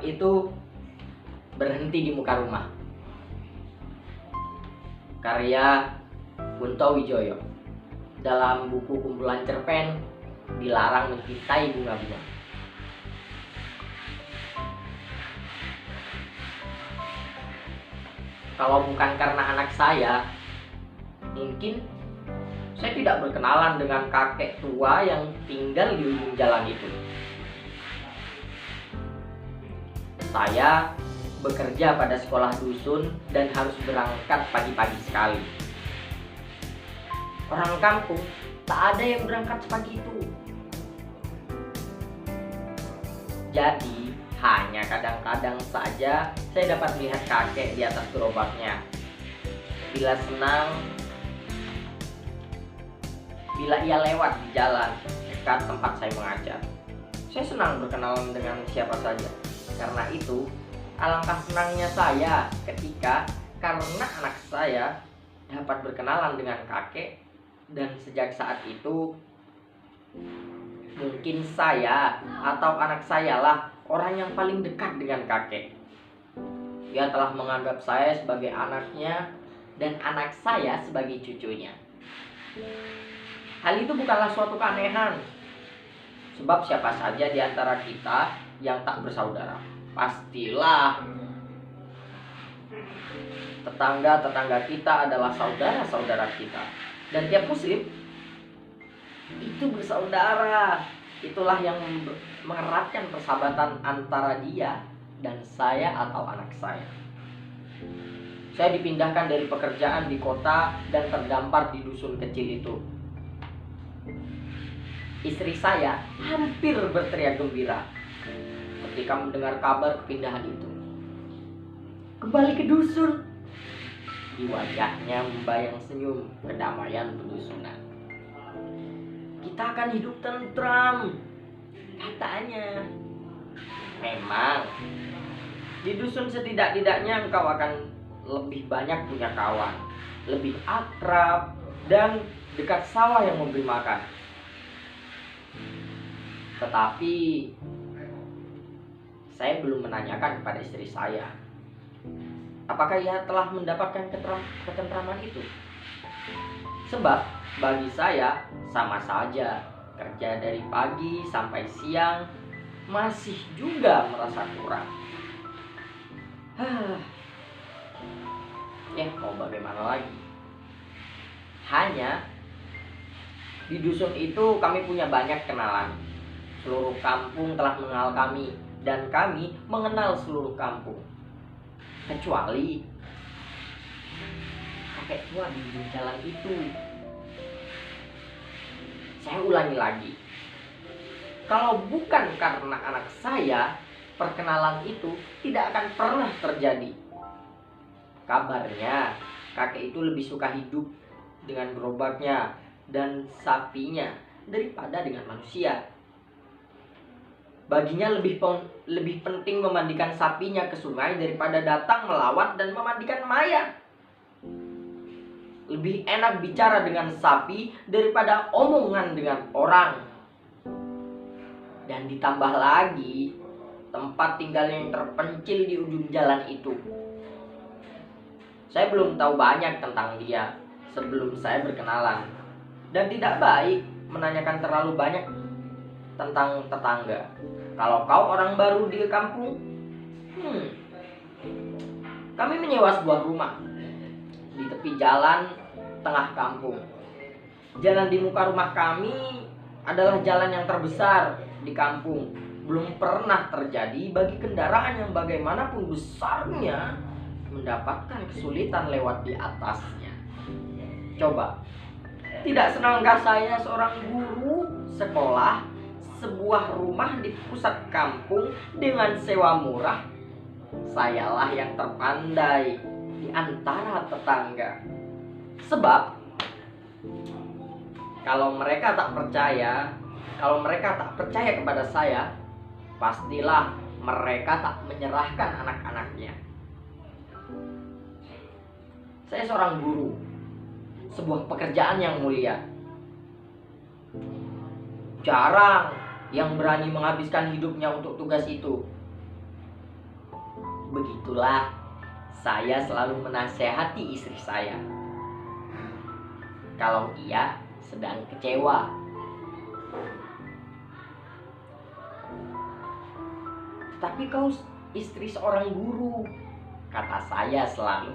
gerobak itu berhenti di muka rumah. Karya Kunto Wijoyo dalam buku kumpulan cerpen Dilarang Mencintai Bunga-Bunga. Kalau bukan karena anak saya, mungkin saya tidak berkenalan dengan kakek tua yang tinggal di ujung jalan itu. Saya bekerja pada sekolah dusun dan harus berangkat pagi-pagi sekali. Orang kampung tak ada yang berangkat sepagi itu. Jadi hanya kadang-kadang saja saya dapat melihat kakek di atas gerobaknya. Bila ia lewat di jalan dekat tempat saya mengajar, saya senang berkenalan dengan siapa saja. Karena itu, alangkah senangnya saya karena anak saya dapat berkenalan dengan kakek, dan sejak saat itu mungkin saya atau anak saya lah orang yang paling dekat dengan kakek. Dia telah menganggap saya sebagai anaknya dan anak saya sebagai cucunya. Hal itu bukanlah suatu keanehan, sebab siapa saja di antara kita yang tak bersaudara? Pastilah tetangga-tetangga kita adalah saudara-saudara kita. Dan tiap muslim itu bersaudara. Itulah yang mengeratkan persahabatan antara dia dan saya atau anak saya. Saya dipindahkan dari pekerjaan di kota dan terdampar di dusun kecil itu. Istri saya hampir berteriak gembira ketika mendengar kabar kepindahan itu. Kembali ke dusun. Di wajahnya membayang senyum kedamaian pedusunan. Kita akan hidup tentram, katanya. Memang di dusun setidak-tidaknya engkau akan lebih banyak punya kawan, lebih akrab, dan dekat sawah yang memberi makan. Tetapi saya belum menanyakan kepada istri saya, apakah ia telah mendapatkan ketentraman itu? Sebab bagi saya sama saja, kerja dari pagi sampai siang masih juga merasa kurang. Ya mau bagaimana lagi? Hanya di dusun itu kami punya banyak kenalan. Seluruh kampung telah mengenal kami, dan kami mengenal seluruh kampung. Kecuali kakek tua di ujung jalan itu. Saya ulangi lagi. Kalau bukan karena anak saya, perkenalan itu tidak akan pernah terjadi. Kabarnya kakek itu lebih suka hidup dengan gerobaknya dan sapinya daripada dengan manusia. Baginya lebih penting memandikan sapinya ke sungai daripada datang melawat dan memandikan mayat. Lebih enak bicara dengan sapi daripada omongan dengan orang. Dan ditambah lagi, tempat tinggalnya yang terpencil di ujung jalan itu. Saya belum tahu banyak tentang dia sebelum saya berkenalan. Dan tidak baik menanyakan terlalu banyak tentang tetangga. Kalau kau orang baru di kampung, kami menyewa sebuah rumah di tepi jalan tengah kampung. Jalan di muka rumah kami adalah jalan yang terbesar di kampung. Belum pernah terjadi bagi kendaraan yang bagaimanapun besarnya mendapatkan kesulitan lewat di atasnya. Coba, tidak senangkah saya seorang guru sekolah sebuah rumah di pusat kampung dengan sewa murah? Sayalah yang terpandai di antara tetangga. Sebab kalau mereka tak percaya kepada saya, pastilah mereka tak menyerahkan anak-anaknya. Saya seorang guru, sebuah pekerjaan yang mulia. Jarang yang berani menghabiskan hidupnya untuk tugas itu. Begitulah saya selalu menasehati istri saya kalau ia sedang kecewa. "Tapi kau istri seorang guru," kata saya selalu.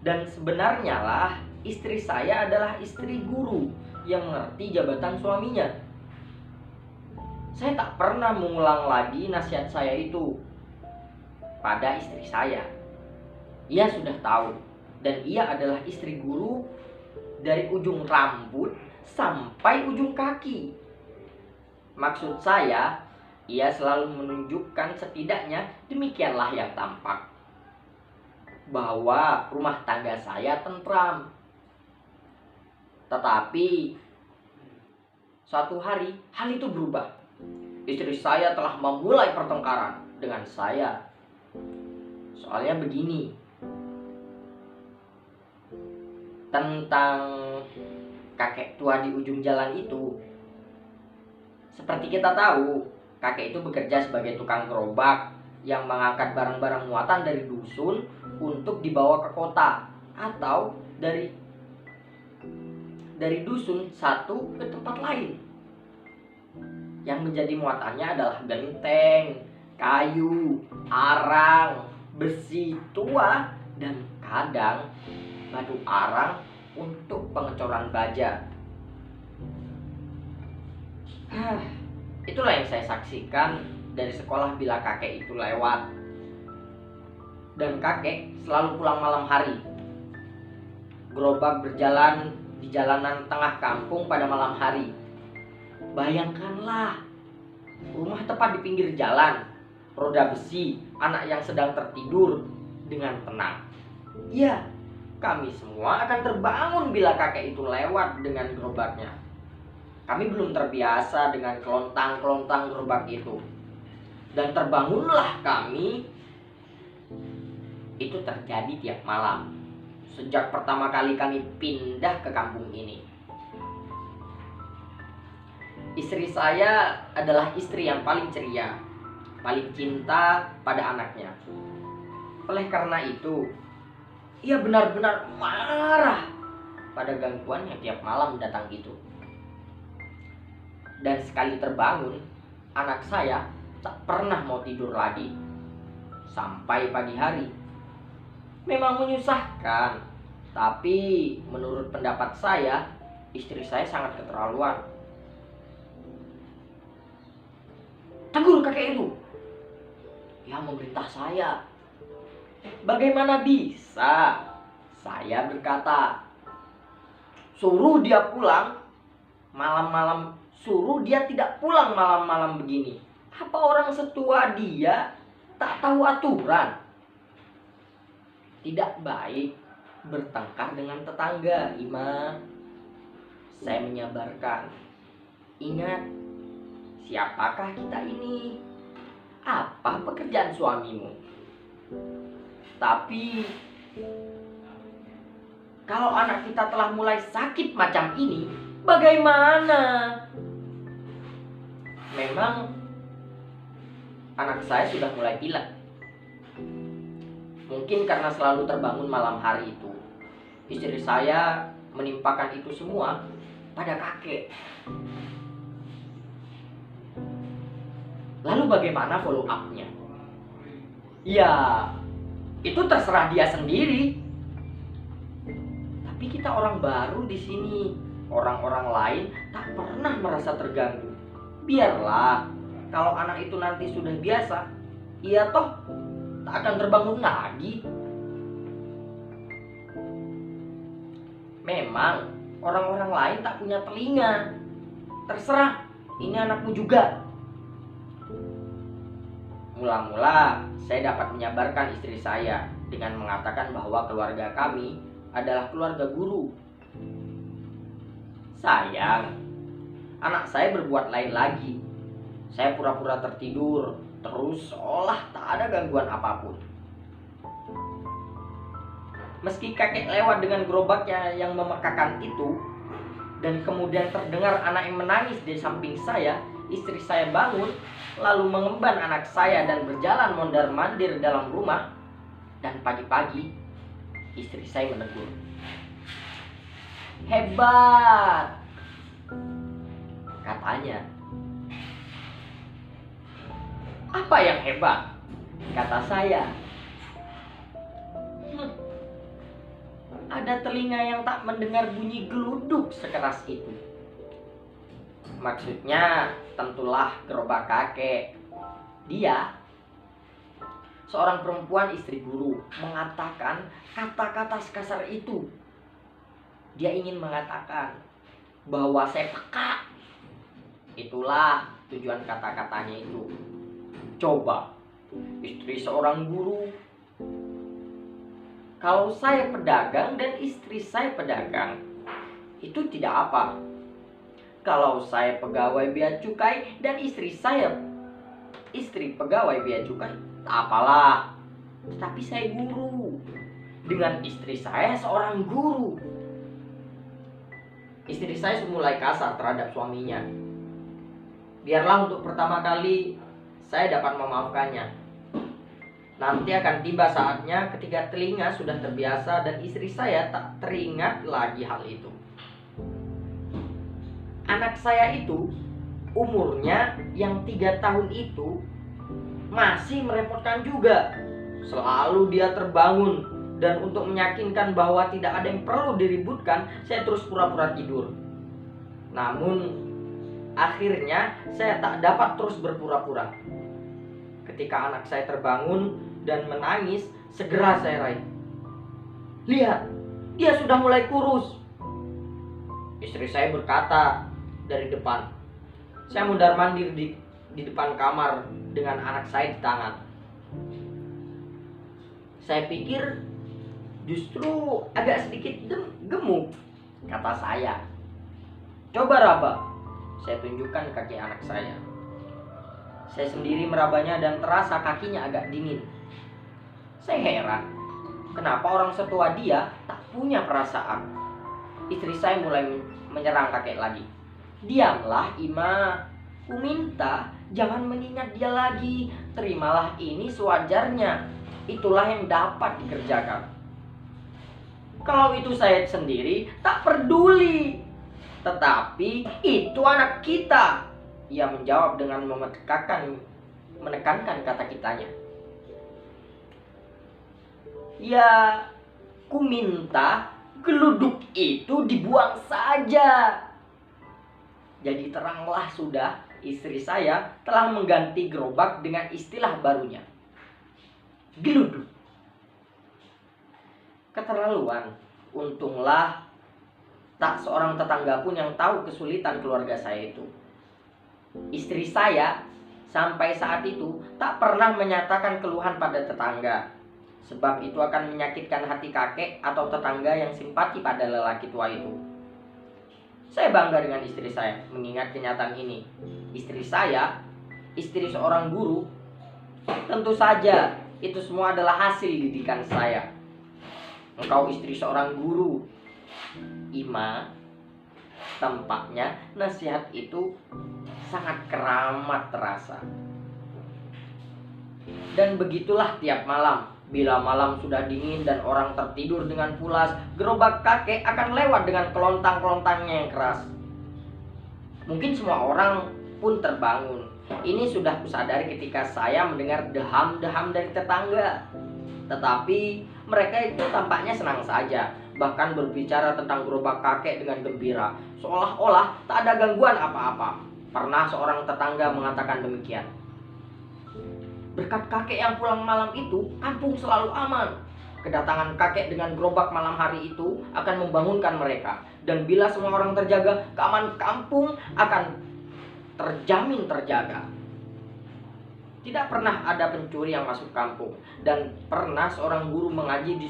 Dan sebenarnya lah, istri saya adalah istri guru yang mengerti jabatan suaminya. Saya tak pernah mengulang lagi nasihat saya itu pada istri saya. Ia sudah tahu, dan ia adalah istri guru dari ujung rambut sampai ujung kaki. Maksud saya, ia selalu menunjukkan setidaknya demikianlah yang tampak, bahwa rumah tangga saya tentram. Tetapi suatu hari hal itu berubah. Istri saya telah memulai pertengkaran dengan saya. Soalnya begini, tentang kakek tua di ujung jalan itu. Seperti kita tahu, kakek itu bekerja sebagai tukang gerobak yang mengangkat barang-barang muatan dari dusun untuk dibawa ke kota, atau dari dusun satu ke tempat lain. Yang menjadi muatannya adalah genteng, kayu, arang, besi tua, dan kadang batu arang untuk pengecoran baja. Itulah yang saya saksikan dari sekolah bila kakek itu lewat. Dan kakek selalu pulang malam hari. Gerobak berjalan di jalanan tengah kampung pada malam hari. Bayangkanlah, rumah tepat di pinggir jalan, roda besi, anak yang sedang tertidur dengan tenang. Ya, kami semua akan terbangun bila kakek itu lewat dengan gerobaknya. Kami belum terbiasa dengan kelontang-kelontang gerobak itu. Dan terbangunlah kami. Itu terjadi tiap malam sejak pertama kali kami pindah ke kampung ini. Istri saya adalah istri yang paling ceria, paling cinta pada anaknya. Oleh karena itu, ia benar-benar marah pada gangguan yang tiap malam datang itu. Dan sekali terbangun, anak saya tak pernah mau tidur lagi sampai pagi hari. Memang menyusahkan, tapi menurut pendapat saya, istri saya sangat keterlaluan. "Tegur kakek itu," ia memerintah saya. "Bagaimana bisa?" saya berkata. "Suruh dia pulang malam-malam, suruh dia tidak pulang malam-malam begini. Apa orang setua dia tak tahu aturan? Tidak baik bertengkar dengan tetangga, Ima." Saya menyabarkan. "Ingat, siapakah kita ini? Apa pekerjaan suamimu? Tapi kalau anak kita telah mulai sakit macam ini, bagaimana?" Memang anak saya sudah mulai pilek. Mungkin karena selalu terbangun malam hari itu, istri saya menimpakan itu semua pada kakek. Lalu bagaimana follow up-nya? Ya, itu terserah dia sendiri. Tapi kita orang baru di sini, orang-orang lain tak pernah merasa terganggu. Biarlah, kalau anak itu nanti sudah biasa, ia toh tak akan terbangun lagi. Memang orang-orang lain tak punya telinga. Terserah, ini anakmu juga. Mula-mula saya dapat menyabarkan istri saya dengan mengatakan bahwa keluarga kami adalah keluarga guru. Sayang, anak saya berbuat lain lagi. Saya pura-pura tertidur, terus seolah tak ada gangguan apapun. Meski kakek lewat dengan gerobaknya yang memekakan itu, dan kemudian terdengar anak yang menangis di samping saya, istri saya bangun, lalu mengemban anak saya dan berjalan mondar-mandir dalam rumah. Dan pagi-pagi, istri saya menegur, "Hebat," katanya. "Apa yang hebat?" kata saya. Ada telinga yang tak mendengar bunyi geluduk sekeras itu. Maksudnya tentulah gerobak kakek. Dia, seorang perempuan istri guru, mengatakan kata-kata sekasar itu. Dia ingin mengatakan bahwa saya peka. Itulah tujuan kata-katanya itu. Coba, istri seorang guru. Kalau saya pedagang dan istri saya pedagang, itu tidak apa. Kalau saya pegawai bea cukai dan istri pegawai bea cukai, tak apalah. Tetapi saya guru, dengan istri saya seorang guru. Istri saya mulai kasar terhadap suaminya. Biarlah untuk pertama kali saya dapat memaafkannya. Nanti akan tiba saatnya ketika telinga sudah terbiasa dan istri saya tak teringat lagi hal itu. Anak saya itu, umurnya yang 3 tahun itu, masih merepotkan juga. Selalu dia terbangun, dan untuk meyakinkan bahwa tidak ada yang perlu diributkan, saya terus pura-pura tidur. Namun, akhirnya saya tak dapat terus berpura-pura. Ketika anak saya terbangun dan menangis, segera saya raih. "Lihat, dia sudah mulai kurus," istri saya berkata dari depan. Saya mondar-mandir di depan kamar dengan anak saya di tangan. Saya pikir justru agak sedikit gemuk, kata saya. "Coba raba," saya tunjukkan kaki anak saya. Saya sendiri merabanya dan terasa kakinya agak dingin. Saya heran, kenapa orang setua dia tak punya perasaan. Istri saya mulai menyerang kakek lagi. "Diamlah, Ima. Ku minta jangan mengingat dia lagi. Terimalah ini sewajarnya. Itulah yang dapat dikerjakan." "Kalau itu saya sendiri tak peduli. Tetapi itu anak kita," ia menjawab dengan menekankan kata kitanya. "Ya, ku minta geluduk itu dibuang saja." Jadi teranglah sudah, istri saya telah mengganti gerobak dengan istilah barunya, geluduk. Keterlaluan. Untunglah tak seorang tetangga pun yang tahu kesulitan keluarga saya itu. Istri saya sampai saat itu tak pernah menyatakan keluhan pada tetangga, sebab itu akan menyakitkan hati kakek atau tetangga yang simpati pada lelaki tua itu. Saya bangga dengan istri saya mengingat kenyataan ini. Istri saya, istri seorang guru. Tentu saja itu semua adalah hasil didikan saya. Engkau istri seorang guru, Ima. Tampaknya nasihat itu sangat keramat terasa. Dan begitulah tiap malam. Bila malam sudah dingin dan orang tertidur dengan pulas, gerobak kakek akan lewat dengan kelontang-kelontangnya yang keras. Mungkin semua orang pun terbangun. Ini sudah kusadari ketika saya mendengar deham-deham dari tetangga. Tetapi mereka itu tampaknya senang saja, bahkan berbicara tentang gerobak kakek dengan gembira, seolah-olah tak ada gangguan apa-apa. Pernah seorang tetangga mengatakan demikian. "Berkat kakek yang pulang malam itu, kampung selalu aman. Kedatangan kakek dengan gerobak malam hari itu akan membangunkan mereka. Dan bila semua orang terjaga, keamanan kampung akan terjamin terjaga." Tidak pernah ada pencuri yang masuk kampung. Dan pernah seorang guru mengaji di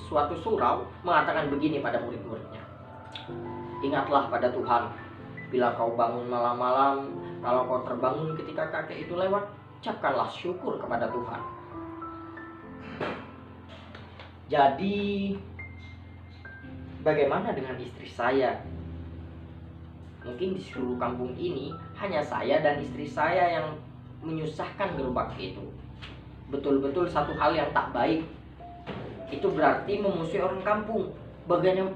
suatu surau mengatakan begini pada murid-muridnya. "Ingatlah pada Tuhan. Bila kau bangun malam-malam, kalau kau terbangun ketika kakek itu lewat, ucapkanlah syukur kepada Tuhan." Jadi, bagaimana dengan istri saya? Mungkin di seluruh kampung ini hanya saya dan istri saya yang menyusahkan gerobak itu. Betul-betul satu hal yang tak baik. Itu berarti memusuhi orang kampung.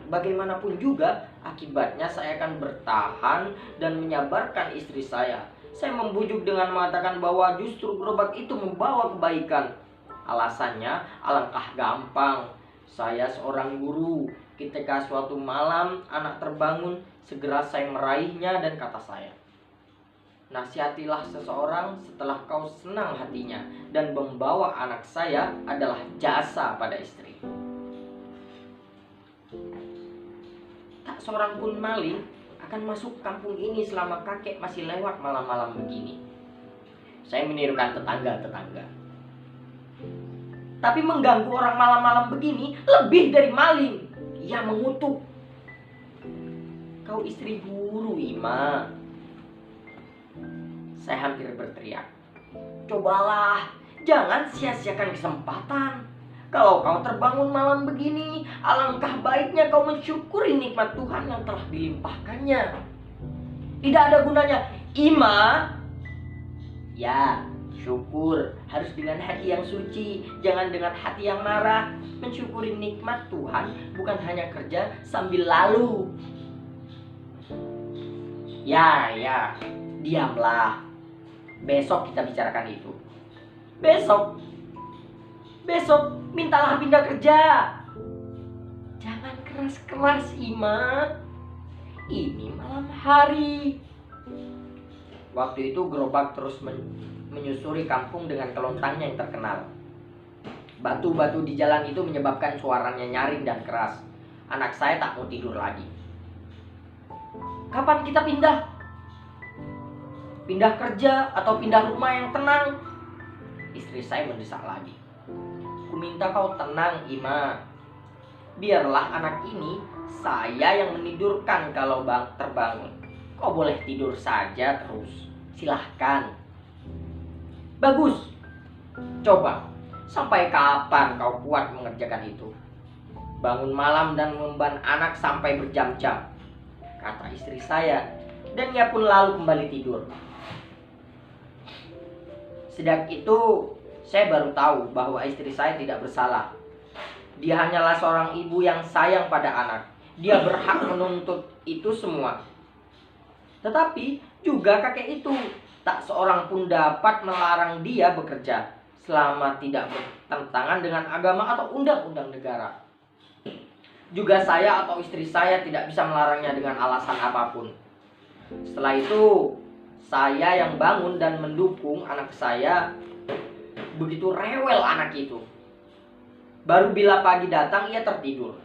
Bagaimanapun juga, akibatnya saya akan bertahan dan menyabarkan istri saya. Saya membujuk dengan mengatakan bahwa justru gerobak itu membawa kebaikan. Alasannya alangkah gampang. Saya seorang guru. Ketika suatu malam anak terbangun, segera saya meraihnya dan kata saya, "Nasihatilah seseorang setelah kau senang hatinya, dan membawa anak saya adalah jasa pada istri." Tak seorang pun maling akan masuk kampung ini selama kakek masih lewat malam-malam begini. Saya menirukan tetangga-tetangga. Tapi mengganggu orang malam-malam begini lebih dari maling. Ia mengutuk. "Kau istri guru, Ima." Saya hampir berteriak. "Cobalah, jangan sia-siakan kesempatan. Kalau kau terbangun malam begini, alangkah baiknya kau mensyukuri nikmat Tuhan yang telah dilimpahkannya. Tidak ada gunanya, Ima." "Ya, syukur harus dengan hati yang suci, jangan dengan hati yang marah. Mensyukuri nikmat Tuhan bukan hanya kerja sambil lalu." Ya, diamlah. Besok kita bicarakan itu. Besok mintalah pindah kerja. Jangan keras-keras, Ima. Ini malam hari. Waktu itu gerobak terus menyusuri kampung dengan kelontangnya yang terkenal. Batu-batu di jalan itu menyebabkan suaranya nyaring dan keras. Anak saya tak mau tidur lagi. "Kapan kita pindah? Pindah kerja atau pindah rumah yang tenang?" Istri saya mendesak lagi. "Ku minta kau tenang, Ima. Biarlah anak ini saya yang menidurkan kalau terbangun. Kau boleh tidur saja terus. Silahkan." "Bagus. Coba, sampai kapan kau kuat mengerjakan itu? Bangun malam dan memban anak sampai berjam-jam," kata istri saya. Dan ia pun lalu kembali tidur. Sejak itu, saya baru tahu bahwa istri saya tidak bersalah. Dia hanyalah seorang ibu yang sayang pada anak. Dia berhak menuntut itu semua. Tetapi juga kakek itu, tak seorang pun dapat melarang dia bekerja selama tidak bertentangan dengan agama atau undang-undang negara. Juga saya atau istri saya tidak bisa melarangnya dengan alasan apapun. Setelah itu, saya yang bangun dan mendukung anak saya. Begitu rewel anak itu. Baru bila pagi datang ia tertidur,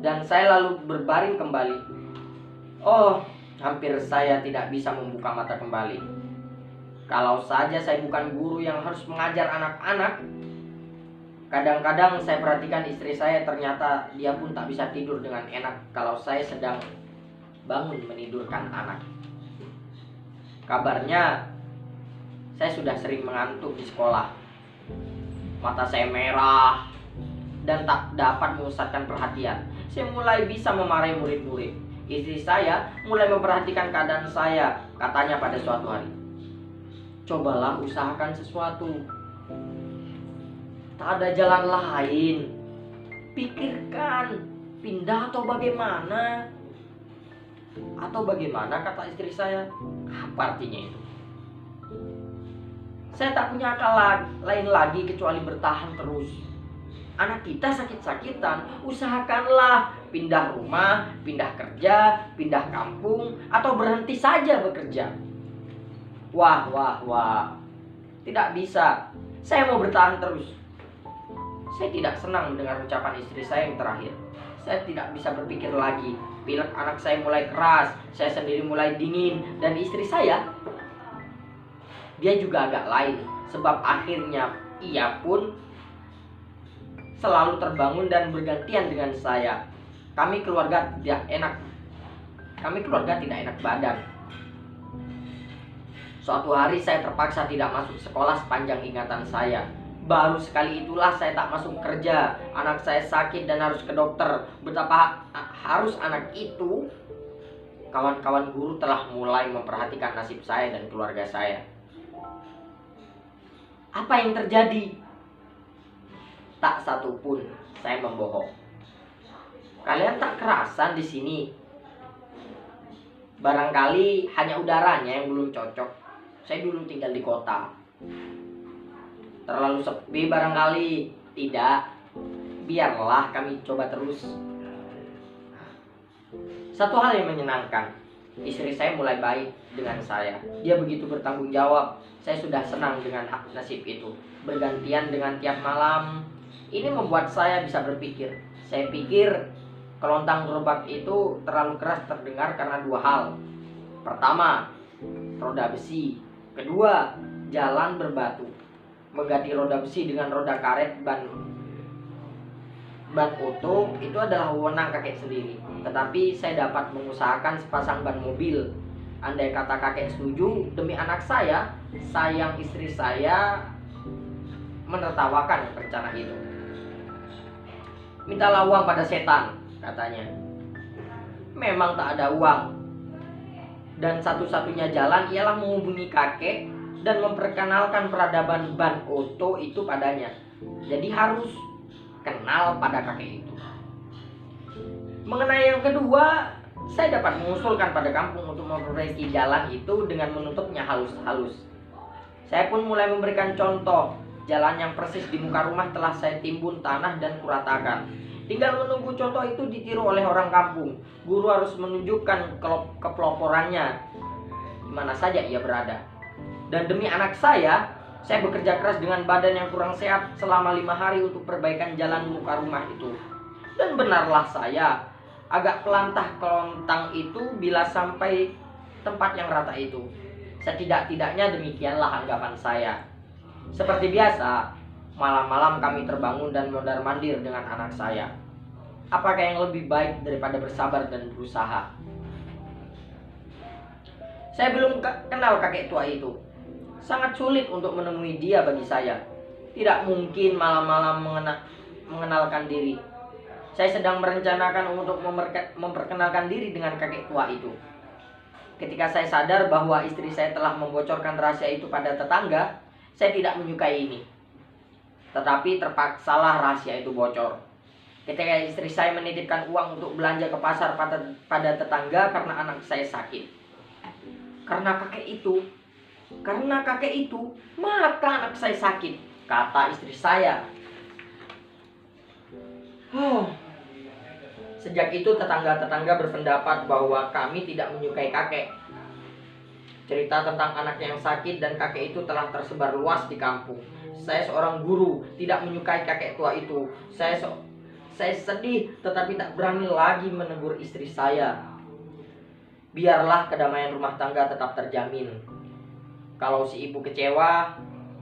dan saya lalu berbaring kembali. Oh, hampir saya tidak bisa membuka mata kembali. Kalau saja saya bukan guru yang harus mengajar anak-anak. Kadang-kadang saya perhatikan istri saya, ternyata dia pun tak bisa tidur dengan enak kalau saya sedang bangun menidurkan anak. Kabarnya saya sudah sering mengantuk di sekolah. Mata saya merah dan tak dapat memusatkan perhatian. Saya mulai bisa memarahi murid-murid. Istri saya mulai memperhatikan keadaan saya. Katanya pada suatu hari, "Cobalah usahakan sesuatu. Tak ada jalan lain. Pikirkan, pindah atau bagaimana." "Atau bagaimana?" kata istri saya. "Apa artinya itu?" Saya tak punya akal lain lagi kecuali bertahan terus. Anak kita sakit-sakitan, usahakanlah pindah rumah, pindah kerja, pindah kampung, atau berhenti saja bekerja. Wah. Tidak bisa. Saya mau bertahan terus. Saya tidak senang mendengar ucapan istri saya yang terakhir. Saya tidak bisa berpikir lagi. Pilek anak saya mulai keras, saya sendiri mulai dingin, dan istri saya, dia juga agak lain. Sebab akhirnya ia pun selalu terbangun dan bergantian dengan saya. Kami keluarga tidak enak badan. Suatu hari saya terpaksa tidak masuk sekolah sepanjang ingatan saya. Baru sekali itulah saya tak masuk kerja. Anak saya sakit dan harus ke dokter. Betapa harus anak itu kawan-kawan guru telah mulai memperhatikan nasib saya dan keluarga saya. Apa yang terjadi? Tak satu pun saya membohong. Kalian tak kerasan di sini. Barangkali hanya udaranya yang belum cocok. Saya dulu tinggal di kota. Terlalu sepi barangkali. Tidak. Biarlah kami coba terus. Satu hal yang menyenangkan, istri saya mulai baik dengan saya. Dia begitu bertanggung jawab. Saya sudah senang dengan nasib itu. Bergantian dengan tiap malam. Ini membuat saya bisa berpikir. Saya pikir kelontang gerobak itu terlalu keras terdengar karena dua hal. Pertama, roda besi. Kedua, jalan berbatu. Mengganti roda besi dengan roda karet ban oto itu adalah wewenang kakek sendiri. Tetapi saya dapat mengusahakan sepasang ban mobil. Andai kata kakek setuju, demi anak saya, sayang istri saya menertawakan rencana itu. Mintalah uang pada setan, katanya. Memang tak ada uang. Dan satu-satunya jalan ialah menghubungi kakek dan memperkenalkan peradaban ban oto itu padanya. Jadi harus kenal pada kakek itu. Mengenai yang kedua, saya dapat mengusulkan pada kampung untuk memperbaiki jalan itu dengan menutupnya halus-halus. Saya pun mulai memberikan contoh. Jalan yang persis di muka rumah telah saya timbun tanah dan kuratakan. Tinggal menunggu contoh itu ditiru oleh orang kampung. Guru harus menunjukkan kepeloporannya di mana saja ia berada. Dan demi anak saya bekerja keras dengan badan yang kurang sehat selama 5 hari untuk perbaikan jalan muka rumah itu. Dan benarlah saya agak pelantah kelontang itu bila sampai tempat yang rata itu. Setidak-tidaknya demikianlah anggapan saya. Seperti biasa, malam-malam kami terbangun dan mondar-mandir dengan anak saya. Apakah yang lebih baik daripada bersabar dan berusaha? Saya belum kenal kakek tua itu. Sangat sulit untuk menemui dia bagi saya. Tidak mungkin malam-malam mengenalkan diri. Saya sedang merencanakan untuk memperkenalkan diri dengan kakek tua itu. Ketika saya sadar bahwa istri saya telah membocorkan rahasia itu pada tetangga, saya tidak menyukai ini. Tetapi terpaksalah rahasia itu bocor. Ketika istri saya menitipkan uang untuk belanja ke pasar pada tetangga karena anak saya sakit. Karena kakek itu, maka anak saya sakit, kata istri saya. Sejak itu tetangga-tetangga berpendapat bahwa kami tidak menyukai kakek. Cerita tentang anaknya yang sakit dan kakek itu telah tersebar luas di kampung. Saya seorang guru, tidak menyukai kakek tua itu. Saya sedih, tetapi tak berani lagi menegur istri saya. Biarlah kedamaian rumah tangga tetap terjamin. Kalau si ibu kecewa,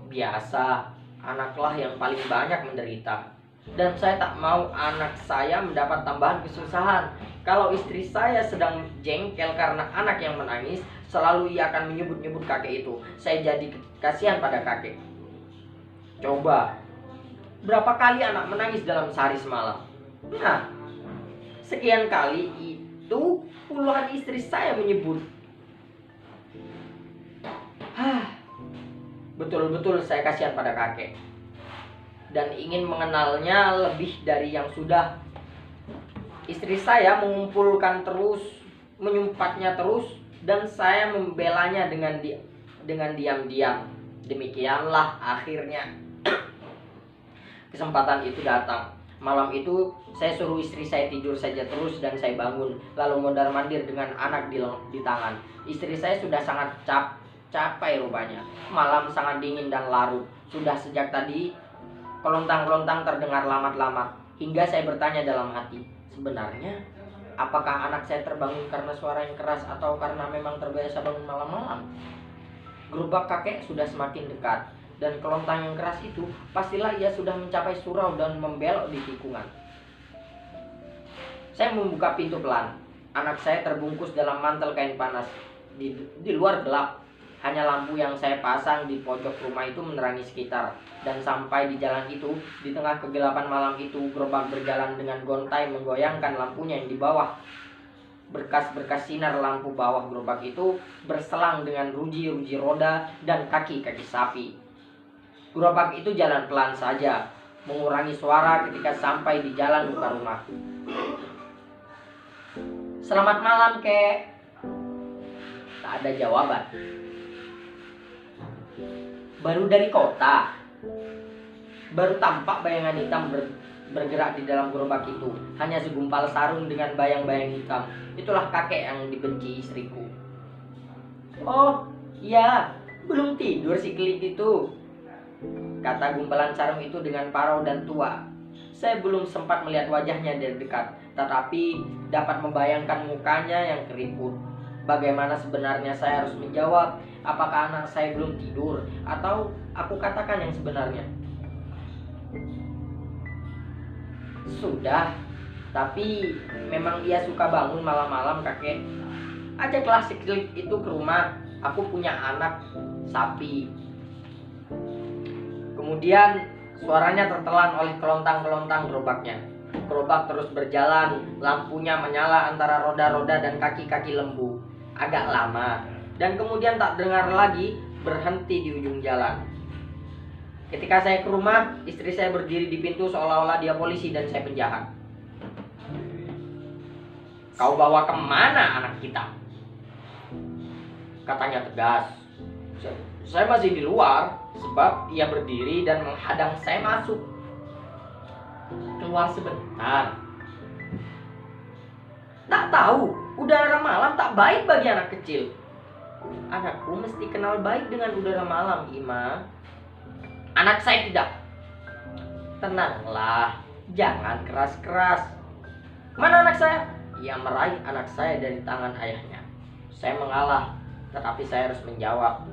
biasa, anaklah yang paling banyak menderita. Dan saya tak mau anak saya mendapat tambahan kesusahan. Kalau istri saya sedang jengkel karena anak yang menangis, selalu ia akan menyebut-nyebut kakek itu. Saya jadi kasihan pada kakek. Coba, berapa kali anak menangis dalam sehari semalam? Nah, sekian kali itu puluhan istri saya menyebut. Betul-betul saya kasihan pada kakek. Dan ingin mengenalnya lebih dari yang sudah. Istri saya mengumpulkan terus, menyumpatnya terus, dan saya membelanya dengan diam-diam. Demikianlah akhirnya kesempatan itu datang. Malam itu saya suruh istri saya tidur saja terus dan saya bangun, lalu mondar-mandir dengan anak di tangan. Istri saya sudah sangat capek rupanya. Malam sangat dingin dan larut. Sudah sejak tadi kelontang-kelontang terdengar lamat-lamat, hingga saya bertanya dalam hati, sebenarnya apakah anak saya terbangun karena suara yang keras atau karena memang terbiasa bangun malam-malam? Gerobak kakek sudah semakin dekat, dan kelontang yang keras itu pastilah ia sudah mencapai surau dan membelok di tikungan. Saya membuka pintu pelan. Anak saya terbungkus dalam mantel kain panas. Di luar gelap. Hanya lampu yang saya pasang di pojok rumah itu menerangi sekitar. Dan sampai di jalan itu, di tengah kegelapan malam itu, gerobak berjalan dengan gontai menggoyangkan lampunya yang di bawah. Berkas-berkas sinar lampu bawah gerobak itu berselang dengan ruji-ruji roda dan kaki-kaki sapi. Gerobak itu jalan pelan saja, mengurangi suara ketika sampai di jalan muka rumah. "Selamat malam, kek." Tak ada jawaban. "Baru dari kota?" Baru tampak bayangan hitam bergerak di dalam gerobak itu. Hanya segumpal sarung dengan bayang-bayang hitam. Itulah kakek yang dibenci istriku. "Oh, iya, belum tidur si Klik itu," kata gumpalan sarung itu dengan parau dan tua. Saya belum sempat melihat wajahnya dari dekat, tetapi dapat membayangkan mukanya yang keriput. Bagaimana sebenarnya saya harus menjawab? Apakah anak saya belum tidur? Atau aku katakan yang sebenarnya? "Sudah, tapi memang ia suka bangun malam-malam, kakek. Ajaklah si Klik itu ke rumah. Aku punya anak sapi." Kemudian suaranya tertelan oleh kelontang-kelontang gerobaknya. Gerobak terus berjalan, lampunya menyala antara roda-roda dan kaki-kaki lembu. Agak lama, dan kemudian tak dengar lagi, berhenti di ujung jalan. Ketika saya ke rumah, istri saya berdiri di pintu seolah-olah dia polisi dan saya penjahat. "Kau bawa kemana anak kita?" katanya tegas. Saya masih di luar, sebab ia berdiri dan menghadang saya masuk. "Keluar sebentar." "Tak tahu, udara malam tak baik bagi anak kecil." "Anakku mesti kenal baik dengan udara malam, Ima." "Anak saya tidak." "Tenanglah, jangan keras-keras." "Mana anak saya?" Ia meraih anak saya dari tangan ayahnya. Saya mengalah, tetapi saya harus menjawab.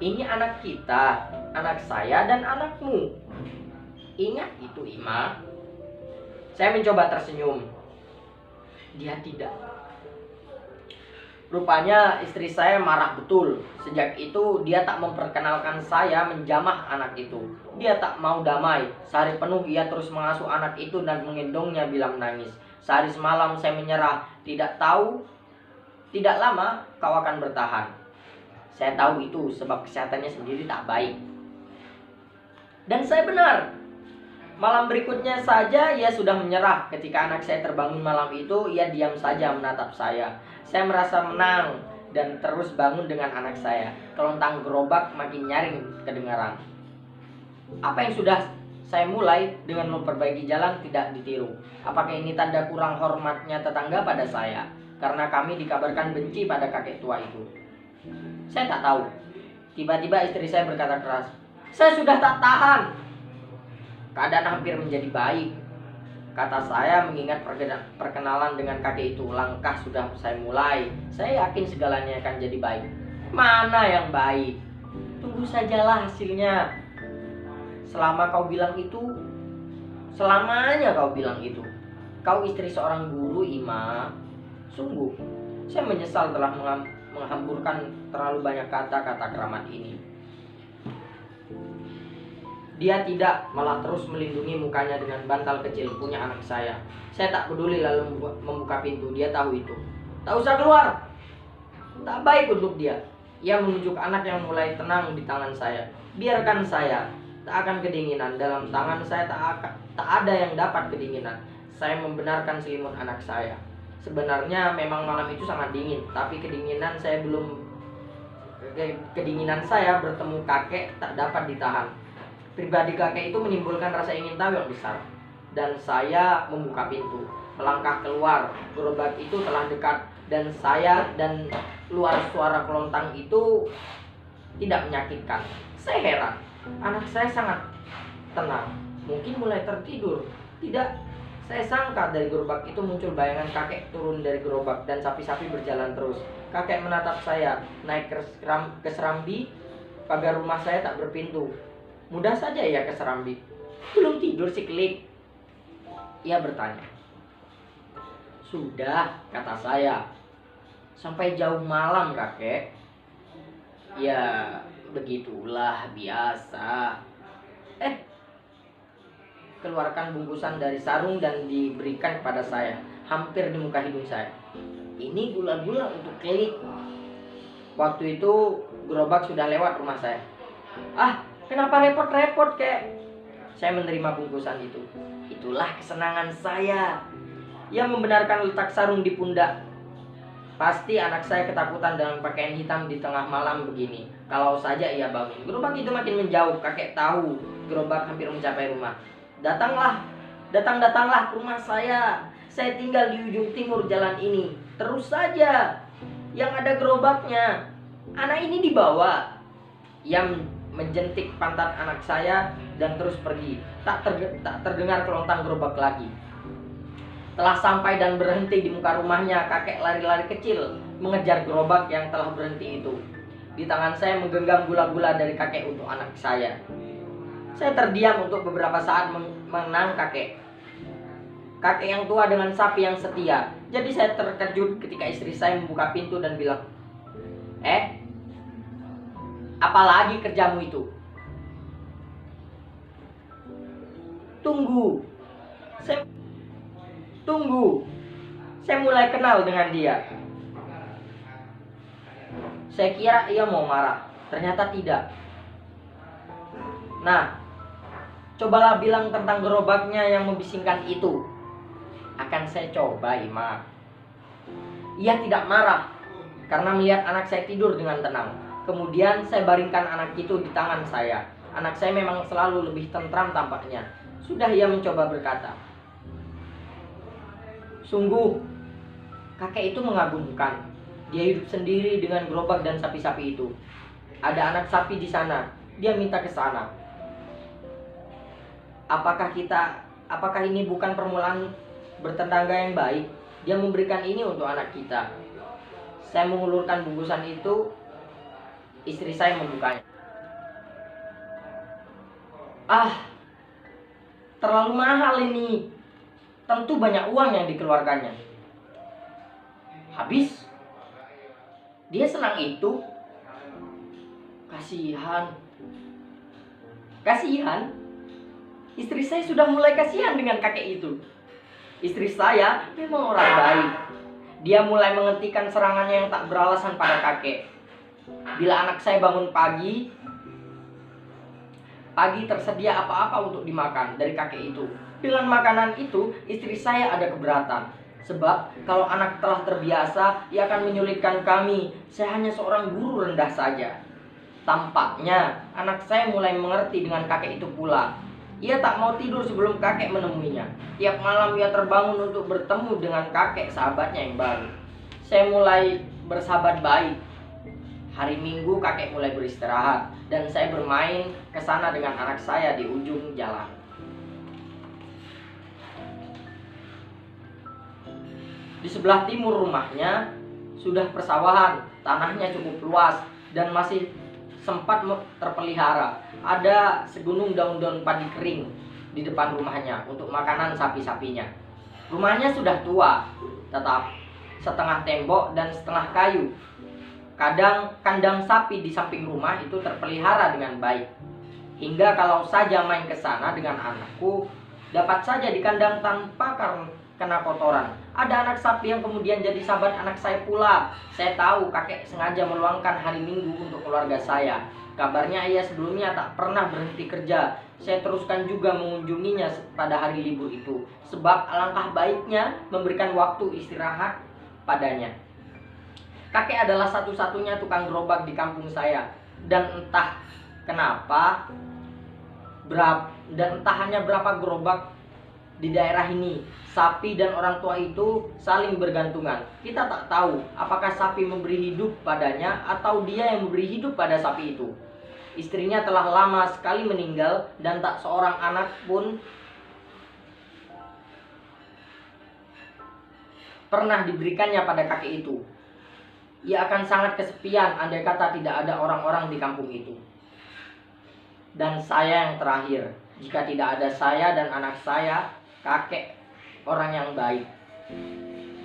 "Ini anak kita, anak saya dan anakmu. Ingat itu, Ima." Saya mencoba tersenyum. Dia tidak. Rupanya istri saya marah betul. Sejak itu dia tak memperkenalkan saya menjamah anak itu. Dia tak mau damai. Sehari penuh ia terus mengasuh anak itu dan menggendongnya bila menangis. Sehari semalam saya menyerah. Tidak lama kau akan bertahan. Saya tahu itu sebab kesehatannya sendiri tak baik. Dan saya benar. Malam berikutnya saja ia sudah menyerah. Ketika anak saya terbangun malam itu, ia diam saja menatap saya. Saya merasa menang dan terus bangun dengan anak saya. Kelontang gerobak makin nyaring kedengaran. Apa yang sudah saya mulai dengan memperbaiki jalan tidak ditiru. Apakah ini tanda kurang hormatnya tetangga pada saya? Karena kami dikabarkan benci pada kakek tua itu. Saya tak tahu. Tiba-tiba istri saya berkata keras, "Saya sudah tak tahan. Keadaan hampir menjadi baik," kata saya mengingat perkenalan dengan kakek itu. "Langkah sudah saya mulai. Saya yakin segalanya akan jadi baik." "Mana yang baik? Tunggu sajalah hasilnya. Selama kau bilang itu, selamanya kau bilang itu. Kau istri seorang guru, Ima." Sungguh, saya menyesal telah menghamburkan terlalu banyak kata-kata keramat ini. Dia tidak, malah terus melindungi mukanya dengan bantal kecil punya anak saya. Saya tak peduli lalu membuka pintu. Dia tahu itu. "Tak usah keluar." Tak baik untuk dia. Ia menunjuk anak yang mulai tenang di tangan saya. "Biarkan saya. Tak akan kedinginan. Dalam tangan saya tak ada yang dapat kedinginan." Saya membenarkan selimut anak saya. Sebenarnya memang malam itu sangat dingin, tapi kedinginan saya bertemu kakek tak dapat ditahan. Pribadi kakek itu menimbulkan rasa ingin tahu yang besar. Dan saya membuka pintu, melangkah keluar. Gerobak itu telah dekat dan luar suara kelontang itu tidak menyakitkan. Saya heran. Anak saya sangat tenang, mungkin mulai tertidur. Tidak, saya sangka dari gerobak itu muncul bayangan kakek turun dari gerobak dan sapi-sapi berjalan terus. Kakek menatap saya, naik ke serambi. Pagar rumah saya tak berpintu. Mudah saja ia ke serambi. "Belum tidur si Klik?" ia bertanya. "Sudah," kata saya. "Sampai jauh malam, kakek." "Ya, begitulah biasa." Keluarkan bungkusan dari sarung dan diberikan kepada saya. hampir di muka hidung saya. Ini gula-gula untuk Kelly. Waktu itu gerobak sudah lewat rumah saya. Ah, kenapa repot-repot kek? Saya menerima bungkusan itu. Itulah kesenangan saya. Ia membenarkan letak sarung di pundak. Pasti anak saya ketakutan dengan pakaian hitam di tengah malam begini. Kalau saja ia bangun. Gerobak itu makin menjauh. Kakek tahu gerobak hampir mencapai rumah. Datanglah ke rumah saya. Saya tinggal di ujung timur jalan ini. Terus saja. Yang ada gerobaknya. Anak ini dibawa. Ia menjentik pantat anak saya dan terus pergi. Tak terdengar kelontang gerobak lagi. Telah sampai dan berhenti di muka rumahnya, kakek lari-lari kecil mengejar gerobak yang telah berhenti itu. Di tangan saya menggenggam gula-gula dari kakek untuk anak saya. Saya terdiam untuk beberapa saat mengenang kakek. Kakek yang tua dengan sapi yang setia. Jadi saya terkejut ketika istri saya membuka pintu dan bilang, apalagi kerjamu itu? Tunggu. Saya mulai kenal dengan dia. Saya kira ia mau marah. Ternyata tidak. Nah, cobalah bilang tentang gerobaknya yang membisingkan itu. Akan saya coba, Ima. Ia tidak marah karena melihat anak saya tidur dengan tenang. Kemudian saya baringkan anak itu di tangan saya. Anak saya memang selalu lebih tentram tampaknya. Sudah ia mencoba berkata, sungguh, kakek itu mengagumkan. Dia hidup sendiri dengan gerobak dan sapi-sapi itu. Ada anak sapi di sana. Dia minta ke sana. Apakah ini bukan permulaan bertetangga yang baik? Dia memberikan ini untuk anak kita. Saya mengulurkan bungkusan itu. Istri saya membukanya. Ah, terlalu mahal ini. Tentu banyak uang yang dikeluarkannya. Habis. Dia senang itu. Kasihan. Istri saya sudah mulai kasihan dengan kakek itu. Istri saya memang orang baik. Dia mulai menghentikan serangannya yang tak beralasan pada kakek. Bila anak saya bangun pagi tersedia apa-apa untuk dimakan dari kakek itu. Dengan makanan itu, istri saya ada keberatan. Sebab kalau anak telah terbiasa, ia akan menyulitkan kami. Saya hanya seorang guru rendah saja. Tampaknya anak saya mulai mengerti dengan kakek itu pula. Ia tak mau tidur sebelum kakek menemuinya. Tiap malam ia terbangun untuk bertemu dengan kakek sahabatnya yang baru. Saya mulai bersahabat baik. Hari Minggu kakek mulai beristirahat dan saya bermain ke sana dengan anak saya di ujung jalan. Di sebelah timur rumahnya sudah persawahan, tanahnya cukup luas dan masih sempat terpelihara. Ada segunung daun-daun padi kering di depan rumahnya untuk makanan sapi-sapinya. Rumahnya sudah tua, tetap setengah tembok dan setengah kayu. Kandang sapi di samping rumah itu terpelihara dengan baik. Hingga kalau saja main ke sana dengan anakku, dapat saja di kandang tanpa kena kotoran. Ada anak sapi yang kemudian jadi sahabat anak saya pula. Saya tahu kakek sengaja meluangkan hari Minggu untuk keluarga saya. Kabarnya ia sebelumnya tak pernah berhenti kerja. Saya teruskan juga mengunjunginya pada hari libur itu. Sebab alangkah baiknya memberikan waktu istirahat padanya. Kakek adalah satu-satunya tukang gerobak di kampung saya. Dan entah kenapa, hanya berapa gerobak di daerah ini, sapi dan orang tua itu saling bergantungan. Kita tak tahu apakah sapi memberi hidup padanya atau dia yang memberi hidup pada sapi itu. Istrinya telah lama sekali meninggal dan tak seorang anak pun pernah diberikannya pada kakek itu. Ia akan sangat kesepian andai kata tidak ada orang-orang di kampung itu. Dan saya yang terakhir, jika tidak ada saya dan anak saya, kakek orang yang baik.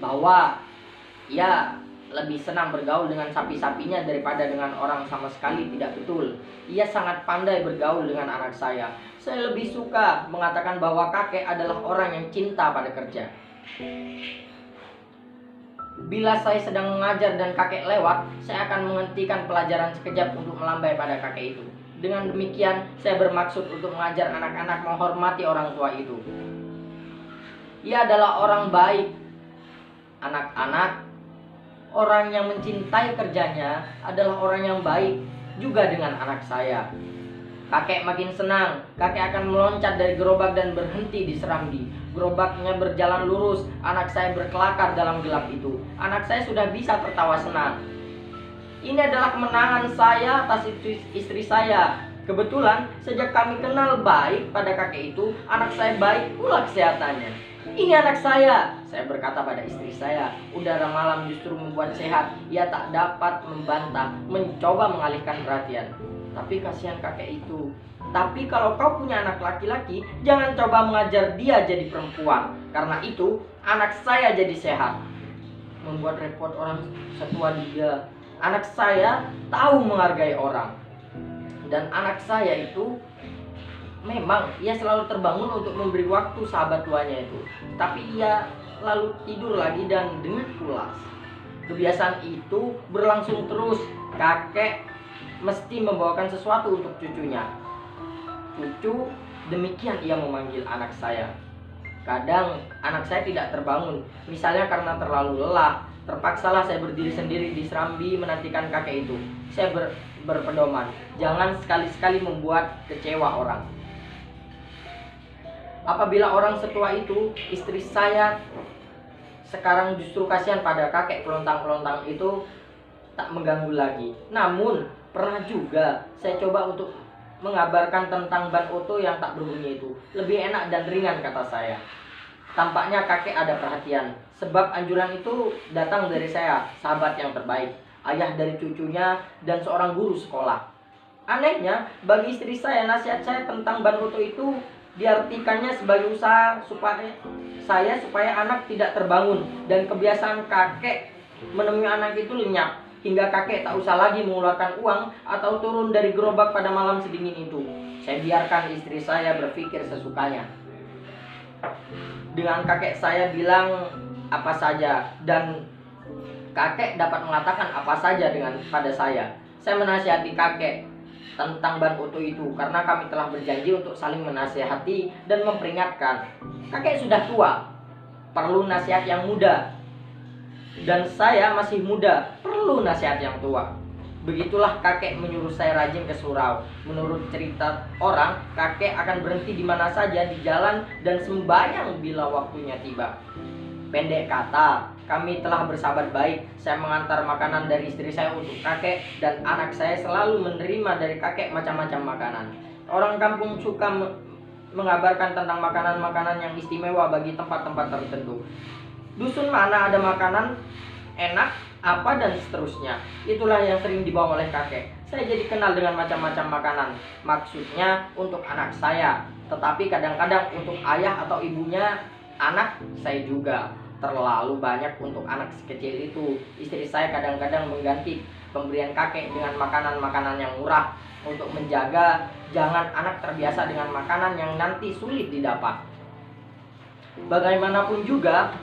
Bahwa ia lebih senang bergaul dengan sapi-sapinya daripada dengan orang sama sekali tidak betul. Ia sangat pandai bergaul dengan anak saya. Saya lebih suka mengatakan bahwa kakek adalah orang yang cinta pada kerja. Bila saya sedang mengajar dan kakek lewat, saya akan menghentikan pelajaran sekejap untuk melambai pada kakek itu. Dengan demikian, saya bermaksud untuk mengajar anak-anak menghormati orang tua itu. Ia adalah orang baik. Anak-anak, orang yang mencintai kerjanya adalah orang yang baik juga dengan anak saya. Kakek makin senang. Kakek akan meloncat dari gerobak dan berhenti di serambi. Gerobaknya berjalan lurus. Anak saya berkelakar dalam gelap itu. Anak saya sudah bisa tertawa senang. Ini adalah kemenangan saya atas istri saya. Kebetulan sejak kami kenal baik pada kakek itu, anak saya baik pula kesehatannya. Ini anak saya berkata pada istri saya. Udara malam justru membuat sehat. Ia tak dapat membantah, mencoba mengalihkan perhatian. Tapi kasihan kakek itu. Tapi kalau kau punya anak laki-laki, jangan coba mengajar dia jadi perempuan. Karena itu, anak saya jadi sehat. Membuat repot orang setua dia. Anak saya tahu menghargai orang. Dan anak saya itu memang ia selalu terbangun untuk memberi waktu sahabat tuanya itu. Tapi ia lalu tidur lagi dan dengan pulas. Kebiasaan itu berlangsung terus. Kakek mesti membawakan sesuatu untuk cucunya. Cucu, demikian ia memanggil anak saya. Kadang anak saya tidak terbangun, misalnya karena terlalu lelah. Terpaksalah saya berdiri sendiri di serambi menantikan kakek itu. Saya berpedoman, jangan sekali-sekali membuat kecewa orang. Apabila orang setua itu, istri saya sekarang justru kasihan pada kakek kelontang-kelontang itu, tak mengganggu lagi. Namun pernah juga saya coba untuk mengabarkan tentang ban oto yang tak berbunyi itu. Lebih enak dan ringan, kata saya. Tampaknya kakek ada perhatian, sebab anjuran itu datang dari saya, sahabat yang terbaik, ayah dari cucunya, dan seorang guru sekolah. Anehnya, bagi istri saya, nasihat saya tentang ban oto itu diartikannya sebagai usaha supaya anak tidak terbangun, dan kebiasaan kakek menemui anak itu lenyap, hingga kakek tak usah lagi mengeluarkan uang atau turun dari gerobak pada malam sedingin itu. Saya biarkan istri saya berpikir sesukanya. Dengan kakek saya bilang apa saja, dan kakek dapat mengatakan apa saja pada saya. Saya menasihati kakek tentang ban oto itu karena kami telah berjanji untuk saling menasihati dan memperingatkan. Kakek sudah tua, perlu nasihat yang muda, dan saya masih muda, perlu nasihat yang tua. Begitulah kakek menyuruh saya rajin ke surau. Menurut cerita orang, kakek akan berhenti di mana saja di jalan dan sembahyang bila waktunya tiba. Pendek kata, kami telah bersahabat baik. Saya mengantar makanan dari istri saya untuk kakek, dan anak saya selalu menerima dari kakek macam-macam makanan. Orang kampung suka mengabarkan tentang makanan-makanan yang istimewa bagi tempat-tempat tertentu. Dusun mana ada makanan enak, apa, dan seterusnya. Itulah yang sering dibawa oleh kakek. Saya jadi kenal dengan macam-macam makanan. Maksudnya untuk anak saya, tetapi kadang-kadang untuk ayah atau ibunya anak saya juga. Terlalu banyak untuk anak sekecil itu. Istri saya kadang-kadang mengganti pemberian kakek dengan makanan-makanan yang murah untuk menjaga jangan anak terbiasa dengan makanan yang nanti sulit didapat. Bagaimanapun juga,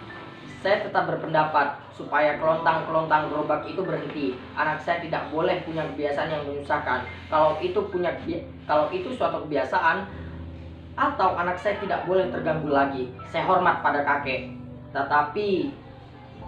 saya tetap berpendapat supaya kelontang-kelontang gerobak itu berhenti. Anak saya tidak boleh punya kebiasaan yang menyusahkan. Kalau itu suatu kebiasaan, atau anak saya tidak boleh terganggu lagi. Saya hormat pada kakek, tetapi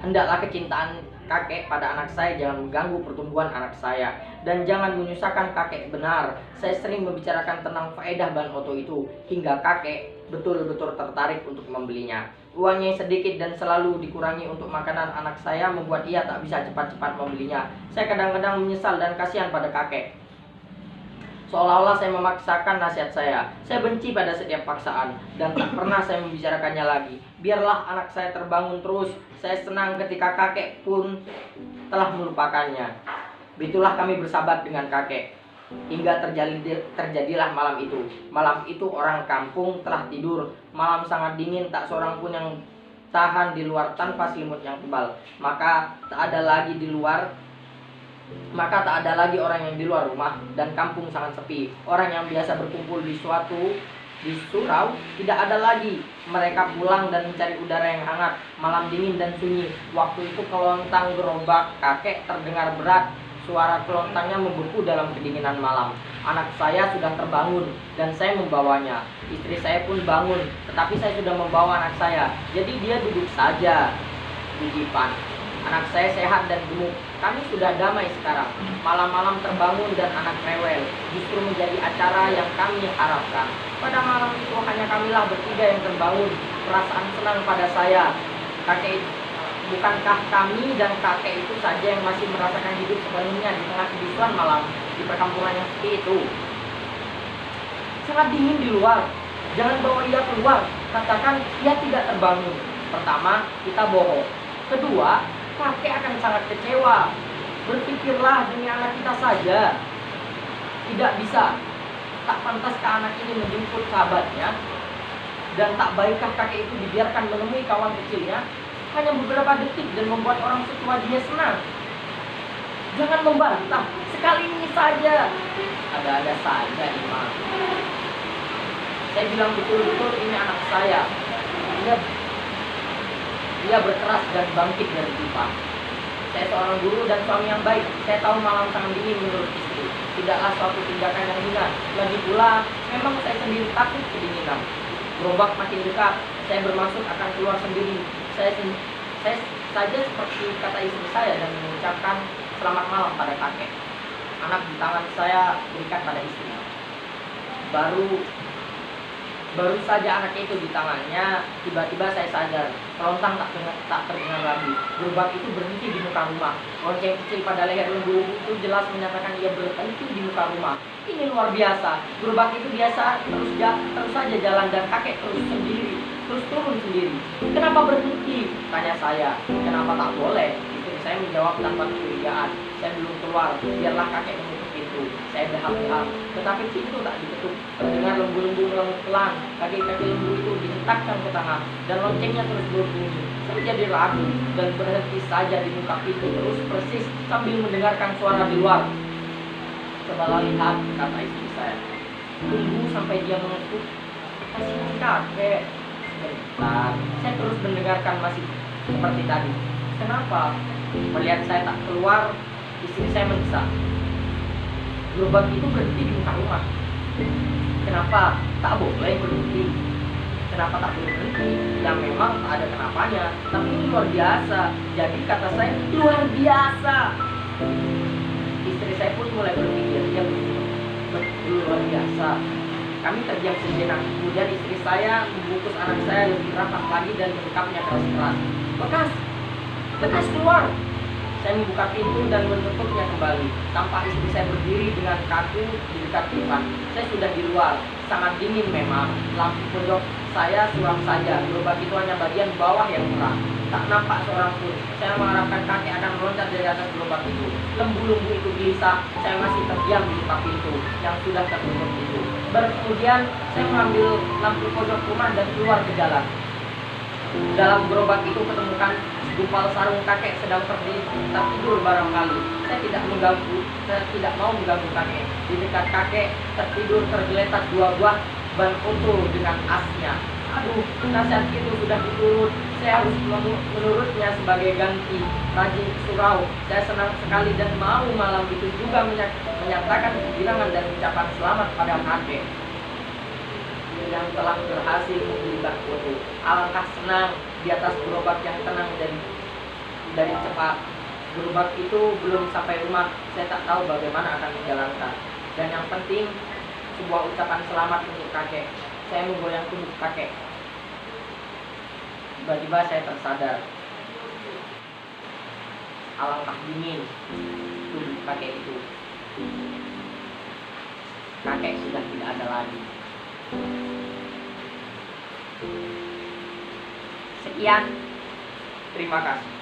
hendaklah kecintaan kakek pada anak saya jangan mengganggu pertumbuhan anak saya, dan jangan menyusahkan kakek. Benar, saya sering membicarakan tentang faedah ban oto itu hingga kakek betul-betul tertarik untuk membelinya. Uangnya yang sedikit dan selalu dikurangi untuk makanan anak saya membuat ia tak bisa cepat-cepat membelinya. Saya kadang-kadang menyesal dan kasihan pada kakek. Seolah-olah saya memaksakan nasihat saya. Saya benci pada setiap paksaan dan tak pernah saya membicarakannya lagi. Biarlah anak saya terbangun terus. Saya senang ketika kakek pun telah melupakannya. Begitulah kami bersahabat dengan kakek hingga terjadilah malam itu. Malam itu orang kampung telah tidur. Malam sangat dingin, tak seorang pun yang tahan di luar tanpa selimut yang tebal. Maka tak ada lagi orang yang di luar rumah, dan kampung sangat sepi. Orang yang biasa berkumpul di suatu Di surau tidak ada lagi. Mereka pulang dan mencari udara yang hangat. Malam dingin dan sunyi. Waktu itu kelontang gerobak kakek terdengar berat. Suara kelontangnya membeku dalam kedinginan malam. Anak saya sudah terbangun dan saya membawanya. Istri saya pun bangun, tetapi saya sudah membawa anak saya. Jadi dia duduk saja di dipan. Anak saya sehat dan gemuk. Kami sudah damai sekarang. Malam-malam terbangun dan anak rewel justru menjadi acara yang kami harapkan. Pada malam itu hanya kamilah bertiga yang terbangun. Perasaan senang pada saya. Bukankah kami dan kakek itu saja yang masih merasakan hidup sepenuhnya di tengah kebisuan malam di perkampungan yang seperti itu? Sangat dingin di luar. Jangan bawa ia keluar. Katakan ia tidak terbangun. Pertama, kita bohong. Kedua, kakek akan sangat kecewa. Berpikirlah demi anak kita saja. Tidak bisa. Tak pantaskah anak ini menjemput sahabatnya? Dan tak baikkah kakek itu dibiarkan menemui kawan kecilnya hanya beberapa detik dan membuat orang setua dia senang? Jangan membantah. Sekali ini saja. Ada-ada saja, Imam. Saya bilang betul-betul ini anak saya. Dia berkeras dan bangkit dari pipa. Saya seorang guru dan suami yang baik. Saya tahu malam sangat dingin menurut istri. Tidaklah suatu tindakan yang hina. Lagi pula, memang saya sendiri takut kedinginan. Gerobak makin dekat. Saya bermaksud akan keluar sendiri. Saya saja seperti kata istri saya dan mengucapkan selamat malam pada kakek. Anak di tangan saya berikan pada istri. Baru saja anak itu di tangannya, tiba-tiba saya sadar. Kelontang tak terdengar lagi. Gerobak itu berhenti di muka rumah. Lonceng kecil pada leher lembu itu jelas menyatakan ia berhenti di muka rumah. Ini luar biasa. Gerobak itu biasa terus saja jalan dan kakek terus turun sendiri. Kenapa berhenti? Tanya saya. Kenapa tak boleh? Itu saya menjawab tanpa kecurigaan. Saya belum keluar. Biarlah kakek menutup pintu. Saya dahak-dahak. Tetapi pintu tak diketuk. Terdengar lembu-lembu melengking pelan. Kaki-kaki lembu itu dihentakkan ke tanah dan loncengnya terus berbunyi. Saya jadi ragu dan berhenti saja di muka pintu terus persis sambil mendengarkan suara di luar. Cobalah lihat, kata istri saya. Tunggu sampai dia mengetuk. Kasihan kakek. Sebentar. Saya terus mendengarkan masih seperti tadi. Kenapa? Melihat saya tak keluar, istri saya mendesak. Gerobak itu berhenti di muka rumah. Kenapa? Tak boleh berhenti. Kenapa tak boleh berhenti? Ya memang tak ada kenapanya. Tapi ini luar biasa. Jadi kata saya, luar biasa. Istri saya pun mulai berpikir, ya betul luar biasa. Kami terdiam sejenak. Kemudian istri saya membungkus anak saya lebih rapat lagi dan mendekapnya keras-keras. Bekas keluar. Saya membuka pintu dan menutupnya kembali. Tampak istri saya berdiri dengan kaku di dekat pipa. Saya sudah di luar. Sangat dingin memang. Lampu pojok saya suram saja. Gerobak itu hanya bagian bawah yang terang. Tak nampak seorang pun. Saya mengharapkan kakek akan meloncat dari atas gerobak itu. Lembu-lembu itu gelisah. Saya masih terdiam di depan pintu yang sudah tertutup itu. Kemudian saya mengambil lampu pojok rumah dan keluar ke jalan. Dalam gerobak itu ketemukan segumpal sarung kakek sedang tertidur barangkali. Saya tidak mau mengganggu kakek. Di dekat kakek tertidur tergeletak 2 buah ban foto dengan asnya. Aduh, nasihat itu sudah diturut. Saya harus menurutnya sebagai ganti. Rajin ke surau. Saya senang sekali dan mau malam itu juga menyatakan kegirangan dan ucapan selamat pada kakek yang telah berhasil membeli ban foto. Alangkah senang di atas gerobak yang tenang dari cepat. Gerobak itu belum sampai rumah. Saya tak tahu bagaimana akan menjalankan. Dan yang penting, sebuah ucapan selamat untuk kakek. Saya menggoyang tubuh kakek. Tiba-tiba saya tersadar. Alangkah dingin tubuh kakek itu. Kakek sudah tidak ada lagi. Sekian. Terima kasih.